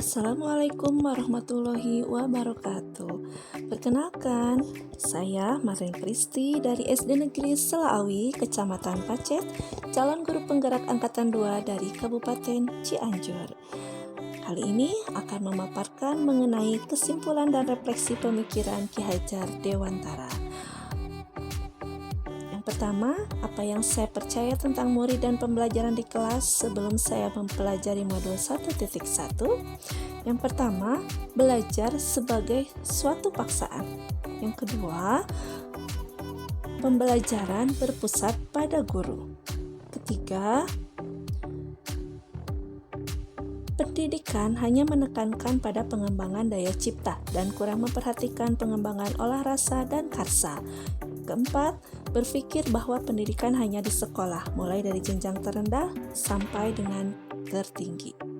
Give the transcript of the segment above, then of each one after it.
Assalamualaikum warahmatullahi wabarakatuh. Perkenalkan, saya Marin Kristi dari SD Negeri Selaawi, Kecamatan Pacet, calon guru penggerak Angkatan 2 dari Kabupaten Cianjur. Kali ini akan memaparkan mengenai kesimpulan dan refleksi pemikiran Ki Hajar Dewantara. Yang pertama, apa yang saya percaya tentang murid dan pembelajaran di kelas sebelum saya mempelajari modul 1.1? Yang pertama, belajar sebagai suatu paksaan. Yang kedua, pembelajaran berpusat pada guru. Ketiga, pendidikan hanya menekankan pada pengembangan daya cipta dan kurang memperhatikan pengembangan olah rasa dan karsa. Keempat, berpikir bahwa pendidikan hanya di sekolah, mulai dari jenjang terendah sampai dengan tertinggi.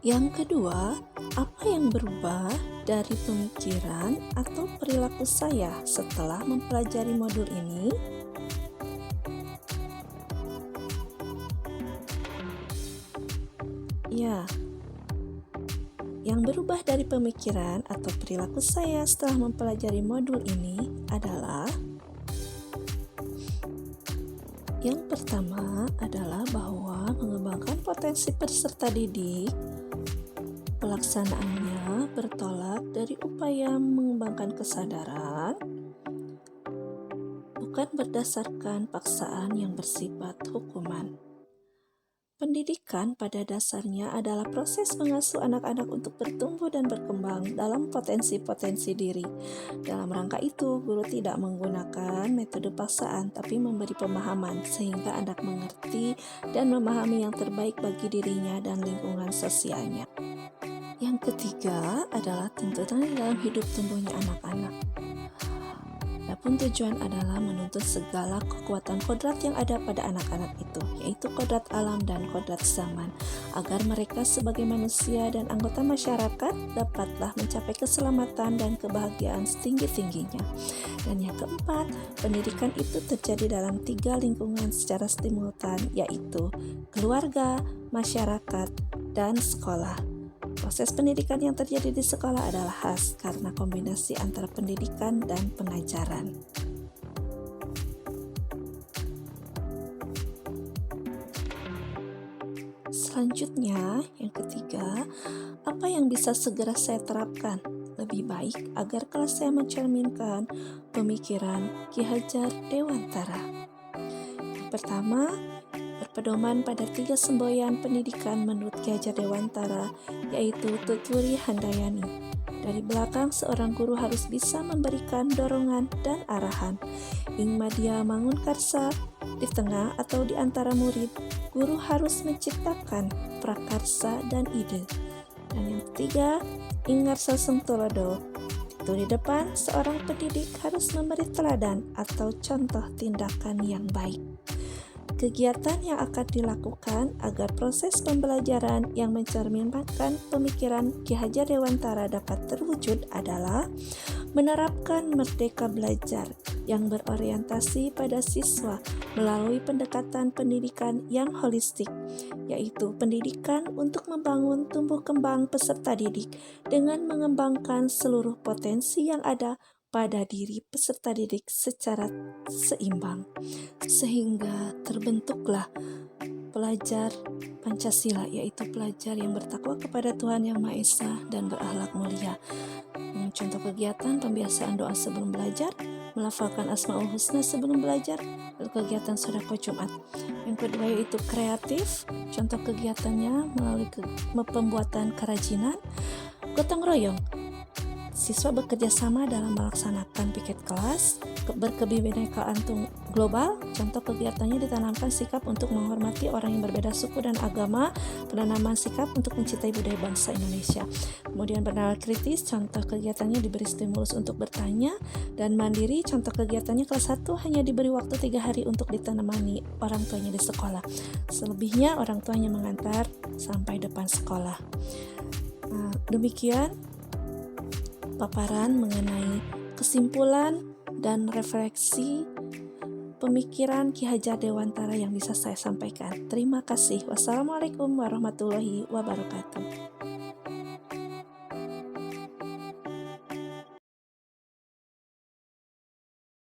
Yang kedua, apa yang berubah dari pemikiran atau perilaku saya setelah mempelajari modul ini? Ya, yang berubah dari pemikiran atau perilaku saya setelah mempelajari modul ini adalah yang pertama adalah bahwa mengembangkan potensi peserta didik, pelaksanaannya bertolak dari upaya mengembangkan kesadaran, bukan berdasarkan paksaan yang bersifat hukuman. Pendidikan pada dasarnya adalah proses mengasuh anak-anak untuk bertumbuh dan berkembang dalam potensi-potensi diri. Dalam rangka itu, guru tidak menggunakan metode paksaan, tapi memberi pemahaman sehingga anak mengerti dan memahami yang terbaik bagi dirinya dan lingkungan sosialnya. Yang ketiga adalah tuntutan dalam hidup tumbuhnya anak-anak. Adapun tujuan adalah menuntut segala kekuatan kodrat yang ada pada anak-anak itu, yaitu kodrat alam dan kodrat zaman, agar mereka sebagai manusia dan anggota masyarakat dapatlah mencapai keselamatan dan kebahagiaan setinggi-tingginya. Dan yang keempat, pendidikan itu terjadi dalam 3 lingkungan secara simultan, yaitu keluarga, masyarakat, dan sekolah. Proses pendidikan yang terjadi di sekolah adalah khas karena kombinasi antara pendidikan dan pengajaran. Selanjutnya, yang ketiga, apa yang bisa segera saya terapkan lebih baik agar kelas saya mencerminkan pemikiran Ki Hajar Dewantara? Yang pertama, berpedoman pada 3 semboyan pendidikan menurut Ki Hajar Dewantara, yaitu Tuturi Handayani. Dari belakang, seorang guru harus bisa memberikan dorongan dan arahan. Ing madya mangun karsa, di tengah atau di antara murid, guru harus menciptakan prakarsa dan ide. Dan yang ketiga, ing ngarsa sengtulodo, itu di depan, seorang pendidik harus memberi teladan atau contoh tindakan yang baik. Kegiatan yang akan dilakukan agar proses pembelajaran yang mencerminkan pemikiran Ki Hajar Dewantara dapat terwujud adalah menerapkan merdeka belajar yang berorientasi pada siswa melalui pendekatan pendidikan yang holistik, yaitu pendidikan untuk membangun tumbuh kembang peserta didik dengan mengembangkan seluruh potensi yang ada pada diri peserta didik secara seimbang, sehingga terbentuklah pelajar Pancasila, yaitu pelajar yang bertakwa kepada Tuhan Yang Maha Esa dan berakhlak mulia. Contoh kegiatan pembiasaan doa sebelum belajar, melafalkan Asmaul Husna sebelum belajar, lalu kegiatan sedekah Jumat. Yang kedua yaitu kreatif, contoh kegiatannya melalui pembuatan kerajinan, gotong royong, Siswa bekerja sama dalam melaksanakan piket kelas, berkebinekaan global. Contoh kegiatannya ditanamkan sikap untuk menghormati orang yang berbeda suku dan agama, penanaman sikap untuk mencintai budaya bangsa Indonesia. Kemudian bernalar kritis, contoh kegiatannya diberi stimulus untuk bertanya, dan mandiri, contoh kegiatannya kelas 1 hanya diberi waktu 3 hari untuk ditemani orang tuanya di sekolah. Selebihnya orang tuanya mengantar sampai depan sekolah. Demikian paparan mengenai kesimpulan dan refleksi pemikiran Ki Hajar Dewantara yang bisa saya sampaikan. Terima kasih. Wassalamualaikum warahmatullahi wabarakatuh.